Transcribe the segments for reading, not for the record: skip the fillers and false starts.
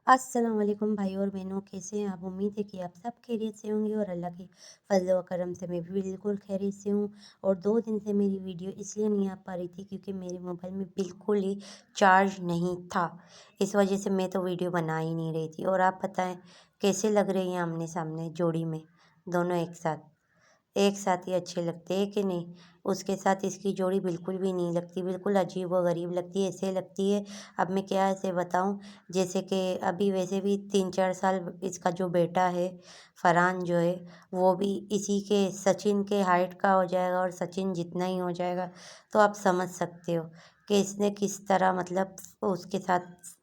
अस्सलाम वालेकुम भाई और बहनों, कैसे हैं आप? उम्मीद है कि आप सब खैरियत से होंगे और अल्लाह के फज़ल व करम से मैं भी बिल्कुल खैरियत से हूँ। और 2 दिन से मेरी वीडियो इसलिए नहीं आ पा रही थी क्योंकि मेरे मोबाइल में बिल्कुल ही चार्ज नहीं था। इस वजह से मैं तो वीडियो बना ही नहीं रही थी। और आप बताएँ कैसे लग रहे हैं आमने-सामने जोड़ी में, दोनों एक साथ? एक साथ ही अच्छे लगते हैं कि नहीं? उसके साथ इसकी जोड़ी बिल्कुल भी नहीं लगती, बिल्कुल अजीब व गरीब लगती है, ऐसे लगती है। अब मैं क्या ऐसे बताऊँ, जैसे कि अभी वैसे भी 3-4 साल इसका जो बेटा है, फरहान जो है, वो भी इसी के सचिन के हाइट का हो जाएगा और सचिन जितना ही हो जाएगा। तो आप समझ सकते हो कि इसने किस तरह मतलब उसके साथ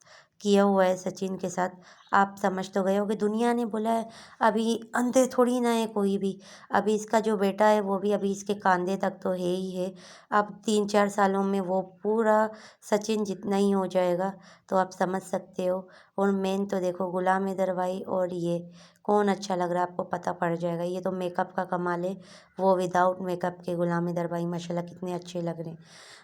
किया हुआ है, सचिन के साथ। आप समझ तो गए होंगे, दुनिया ने बोला है अभी अंधे थोड़ी ना है कोई भी। अभी इसका जो बेटा है वो भी अभी इसके कांधे तक तो है ही है। अब 3-4 सालों में वो पूरा सचिन जितना ही हो जाएगा, तो आप समझ सकते हो। और मेन तो देखो गुलाम हैदर भाई और ये कौन अच्छा लग रहा है आपको पता पड़ जाएगा। ये तो मेकअप का कमाल है, वो विदाउट मेकअप के गुलाम हैदर भाई माशाल्लाह कितने अच्छे लग रहे हैं।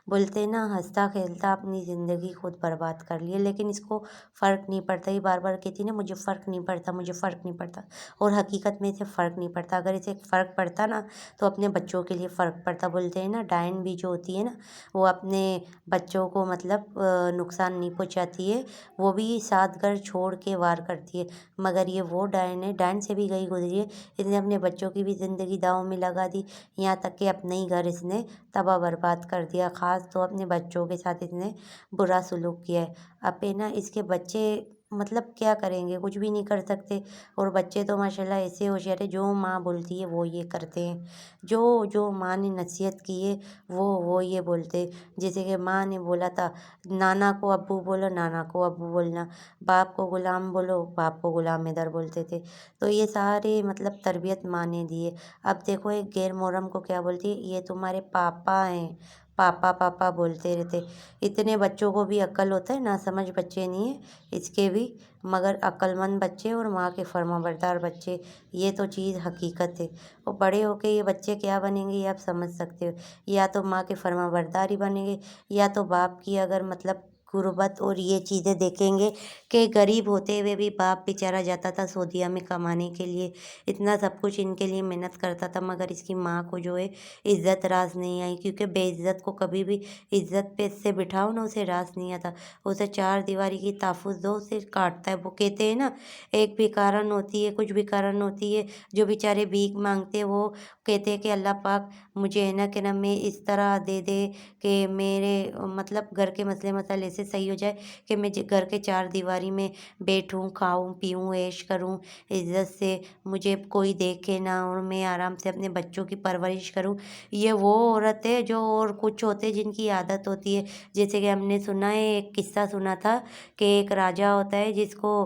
बोलते हैं ना, हँसता खेलता अपनी ज़िंदगी खुद बर्बाद कर ली है, लेकिन इसको फ़र्क नहीं पड़ता। ये बार-बार कहती है ना, मुझे फ़र्क नहीं पड़ता, मुझे फ़र्क नहीं पड़ता। और हकीकत में इसे फ़र्क नहीं पड़ता। अगर इसे फ़र्क पड़ता ना तो अपने बच्चों के लिए फ़र्क पड़ता। बोलते हैं ना, डायन भी जो होती है ना, वो अपने बच्चों को मतलब नुकसान नहीं पहुँचाती है, वो भी सात घर छोड़ के वार करती है। मगर ये वो डायन है, डायन से भी गई गुजरी है। इसने अपने बच्चों की भी ज़िंदगी दाँव में लगा दी, यहाँ तक कि अपना ही घर इसने तबाह बर्बाद कर दिया। ख़ास तो अपने बच्चों के साथ इसने बुरा सलूक किया है। अब है ना, इसके बच्चे मतलब क्या करेंगे, कुछ भी नहीं कर सकते। और बच्चे तो माशाल्लाह ऐसे होशियार है, जो माँ बोलती है वो ये करते हैं। जो जो माँ ने नसीहत की है वो ये बोलते हैं। जैसे कि माँ ने बोला था, नाना को अब्बू बोलो, नाना को अब्बू बोलना, बाप को गुलाम बोलो, बाप को गुलाम हैदर बोलते थे। तो ये सारे मतलब तरबियत माँ ने दी है। अब देखो, एक गैर मोहर्रम को क्या बोलती है, ये तुम्हारे पापा हैं, पापा पापा बोलते रहते। इतने बच्चों को भी अक्ल होता है, नासमझ बच्चे नहीं है इसके भी, मगर अक्लमंद बच्चे और माँ के फर्माबरदार बच्चे। ये तो चीज़ हकीकत है। और बड़े होके ये बच्चे क्या बनेंगे ये आप समझ सकते हो। या तो माँ के फर्माबरदार ही बनेंगे, या तो बाप की अगर मतलब गुर्बत और ये चीज़ें देखेंगे कि गरीब होते हुए भी बाप बेचारा जाता था सऊदीया में कमाने के लिए, इतना सब कुछ इनके लिए मेहनत करता था, मगर इसकी माँ को जो है इज़्ज़त रास नहीं आई। क्योंकि बेइज़्ज़त को कभी भी इज़्ज़त पे से बिठाओ ना, उसे रास नहीं आता। उसे चार दीवारी की तहफ़्फ़ुज़ दो, उसे काटता है। वो कहते हैं ना, एक भिखारन होती है, कुछ भिखारन होती है जो बेचारे भीख मांगते हैं, वो कहते हैं कि अल्लाह पाक मुझे है ना कि ना मैं इस तरह दे दे कि मेरे मतलब घर के मसले मसाइल ऐसे सही हो जाए कि मैं घर के चार दीवारी में बैठूं, खाऊं पीऊं, ऐश करूं इज़्ज़त से, मुझे कोई देखे ना और मैं आराम से अपने बच्चों की परवरिश करूं। ये वो औरत है जो, और कुछ होते हैं जिनकी आदत होती है। जैसे कि हमने सुना है, एक किस्सा सुना था कि एक राजा होता है जिसको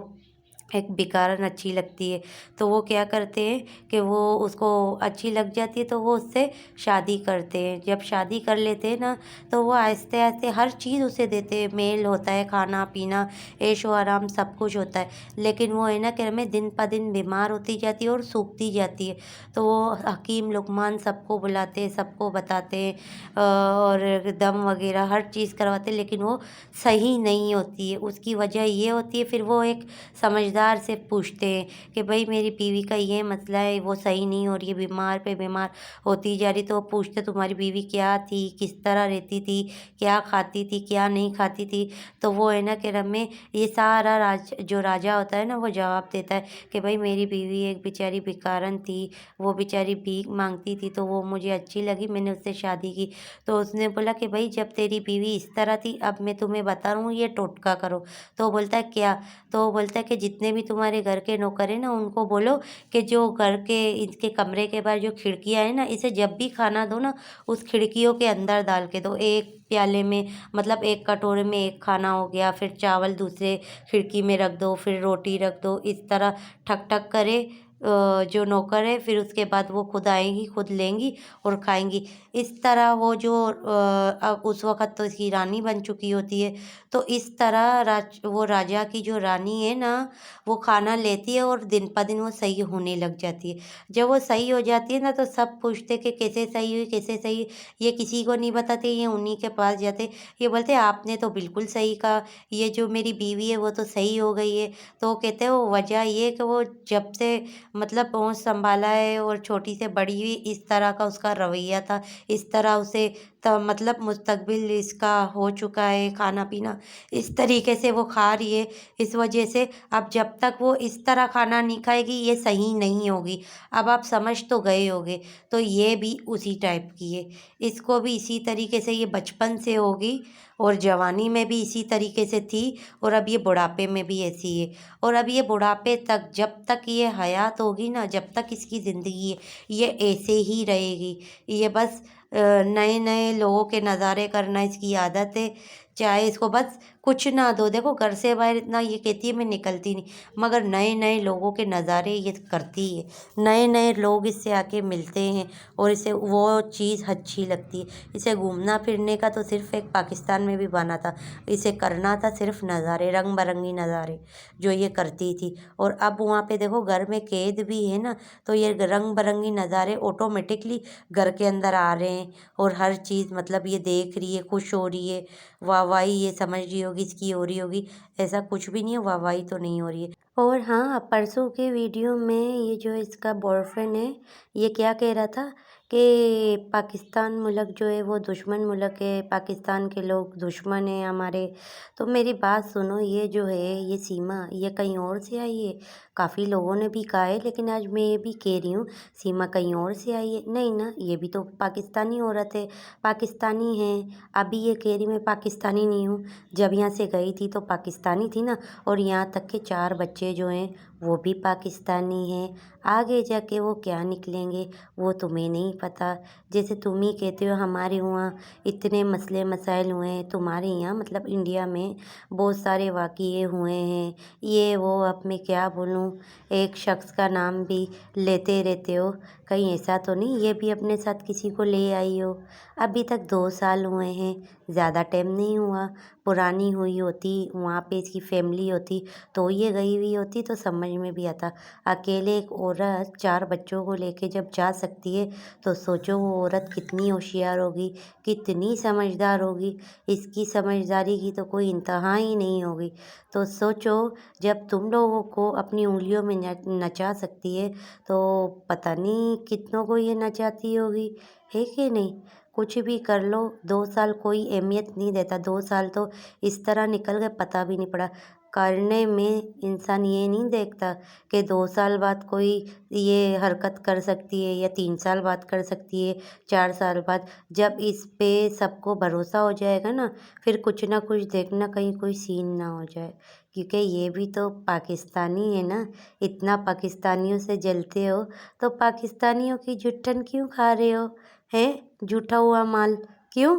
एक भिखारन अच्छी लगती है। तो वो क्या करते हैं कि वो उसको अच्छी लग जाती है तो वो उससे शादी करते हैं। जब शादी कर लेते हैं ना, तो वो आहिस्ते आहिस्ते हर चीज़ उसे देते हैं। मेल होता है, खाना पीना, ऐशो आराम सब कुछ होता है। लेकिन वो है ना कि में दिन प दिन बीमार होती जाती है और सूखती जाती है। तो वो हकीम लुकमान सबको बुलाते हैं, सबको बताते हैं और दम वगैरह हर चीज़ करवाते हैं, लेकिन वो सही नहीं होती है। उसकी वजह ये होती है, फिर वो एक समझदार से पूछते हैं कि भाई मेरी बीवी का ये मसला है, वो सही नहीं हो रही है, बीमार पे बीमार होती जा रही। तो वो पूछते तुम्हारी बीवी क्या थी, किस तरह रहती थी, क्या खाती थी, क्या नहीं खाती थी। तो वो है ना कि रमे ये सारा जो राजा होता है ना, वो जवाब देता है कि भाई मेरी बीवी एक बेचारी भिखारन थी, वो बेचारी भीख मांगती थी, तो वो मुझे अच्छी लगी, मैंने उससे शादी की। तो उसने बोला कि भाई जब तेरी बीवी इस तरह थी, अब मैं तुम्हें बता रहा हूँ ये टोटका करो। तो वो बोलता है क्या? तो वो बोलता है कि जितने भी तुम्हारे घर के नौकर हैं ना, उनको बोलो कि जो घर के इनके कमरे के बाहर जो खिड़कियाँ हैं ना, इसे जब भी खाना दो ना, उस खिड़कियों के अंदर डाल के दो। एक प्याले में मतलब एक कटोरे में एक खाना हो गया, फिर चावल दूसरे खिड़की में रख दो, फिर रोटी रख दो, इस तरह ठक ठक करे जो नौकर है, फिर उसके बाद वो खुद आएँगी, खुद लेंगी और खाएँगी। इस तरह वो जो अब उस वक़्त तो इसकी रानी बन चुकी होती है, तो इस तरह वो राजा की जो रानी है ना, वो खाना लेती है और दिन-ब-दिन वो सही होने लग जाती है। जब वो सही हो जाती है ना, तो सब पूछते कि कैसे सही हुई, कैसे सही हुई? ये किसी को नहीं बताते, ये उन्हीं के पास जाते। ये बोलते आपने तो बिल्कुल सही कहा, ये जो मेरी बीवी है वो तो सही हो गई है। तो वो कहते हैं वो वजह ये है कि वो जब से मतलब होश संभाला है और छोटी से बड़ी हुई, इस तरह का उसका रवैया था, इस तरह उसे मतलब मुस्तकबिल इसका हो चुका है, खाना-पीना इस तरीके से वो खा रही है, इस वजह से अब जब तक वो इस तरह खाना नहीं खाएगी, ये सही नहीं होगी। अब आप समझ तो गए होंगे, तो ये भी उसी टाइप की है। इसको भी इसी तरीके से ये बचपन से होगी और जवानी में भी इसी तरीके से थी और अब ये बुढ़ापे में भी ऐसी है। और अब ये बुढ़ापे तक जब तक ये हयात होगी ना, जब तक इसकी ज़िंदगी है, ये ऐसे ही रहेगी। ये बस नए-नए लोगों के नज़ारे करना इसकी आदत है, चाहे इसको बस कुछ ना दो। देखो घर से बाहर इतना ये कहती है मैं निकलती नहीं, मगर नए-नए लोगों के नज़ारे ये करती है। नए-नए लोग इससे आके मिलते हैं और इसे वो चीज़ अच्छी लगती है। इसे घूमना-फिरने का तो सिर्फ़ एक पाकिस्तान में भी बना था। इसे करना था सिर्फ़ नज़ारे, रंग-बिरंगी नज़ारे, जो ये करती थी। और अब वहाँ पे देखो घर में कैद भी है ना, तो ये रंग-बिरंगी नज़ारे ऑटोमेटिकली घर के अंदर आ रहे हैं और हर चीज़ मतलब ये देख रही है, खुश हो रही है, वाहवाही ये समझ रही होगी इसकी हो रही होगी। ऐसा कुछ भी नहीं है, वाहवाही तो नहीं हो रही है। और हाँ, परसों के वीडियो में ये जो इसका बॉयफ्रेंड है, ये क्या कह रहा था कि पाकिस्तान मुल्क जो है वो दुश्मन मुल्क है, पाकिस्तान के लोग दुश्मन हैं हमारे। तो मेरी बात सुनो, ये जो है ये सीमा, ये कहीं और से आई है। काफ़ी लोगों ने भी कहा है, लेकिन आज मैं ये भी कह रही हूँ, सीमा कहीं और से आई है। नहीं ना, ये भी तो पाकिस्तानी औरत है, पाकिस्तानी है। अभी ये कह रही मैं पाकिस्तानी नहीं हूँ, जब यहाँ से गई थी तो पाकिस्तानी थी ना। और यहाँ तक के 4 बच्चे जो हैं वो भी पाकिस्तानी हैं। आगे जाके वो क्या निकलेंगे वो तुम्हें नहीं पता। जैसे तुम ही कहते हो हमारे वहाँ इतने मसले मसाइल हुए हैं, तुम्हारे यहाँ मतलब इंडिया में बहुत सारे वाक़ये हुए हैं, ये वो। अब मैं क्या बोलूँ, एक शख्स का नाम भी लेते रहते हो, कहीं ऐसा तो नहीं ये भी अपने साथ किसी को ले आई हो? अभी तक 2 साल हुए हैं, ज़्यादा टाइम नहीं हुआ। पुरानी हुई होती, वहाँ पे इसकी फैमिली होती, तो ये गई हुई होती तो समझ में भी आता। अकेले एक औरत 4 बच्चों को लेके जब जा सकती है, तो सोचो वो औरत कितनी होशियार होगी, कितनी समझदार होगी। इसकी समझदारी की तो कोई इंतहा ही नहीं होगी। तो सोचो, जब तुम लोगों को अपनी उँगलियों में नचा सकती है, तो पता नहीं कितनों को ये नचाती होगी, है कि नहीं? कुछ भी कर लो, 2 साल कोई अहमियत नहीं देता, 2 साल तो इस तरह निकल गए पता भी नहीं पड़ा। करने में इंसान ये नहीं देखता कि 2 साल बाद कोई ये हरकत कर सकती है या 3 साल बाद कर सकती है, 4 साल बाद। जब इस पे सबको भरोसा हो जाएगा ना, फिर कुछ ना कुछ देखना कहीं कोई सीन ना हो जाए। क्योंकि ये भी तो पाकिस्तानी है ना, इतना पाकिस्तानियों से जलते हो, तो पाकिस्तानियों की जुट्ठन क्यों खा रहे हो? हैं? जूठा हुआ माल क्यों?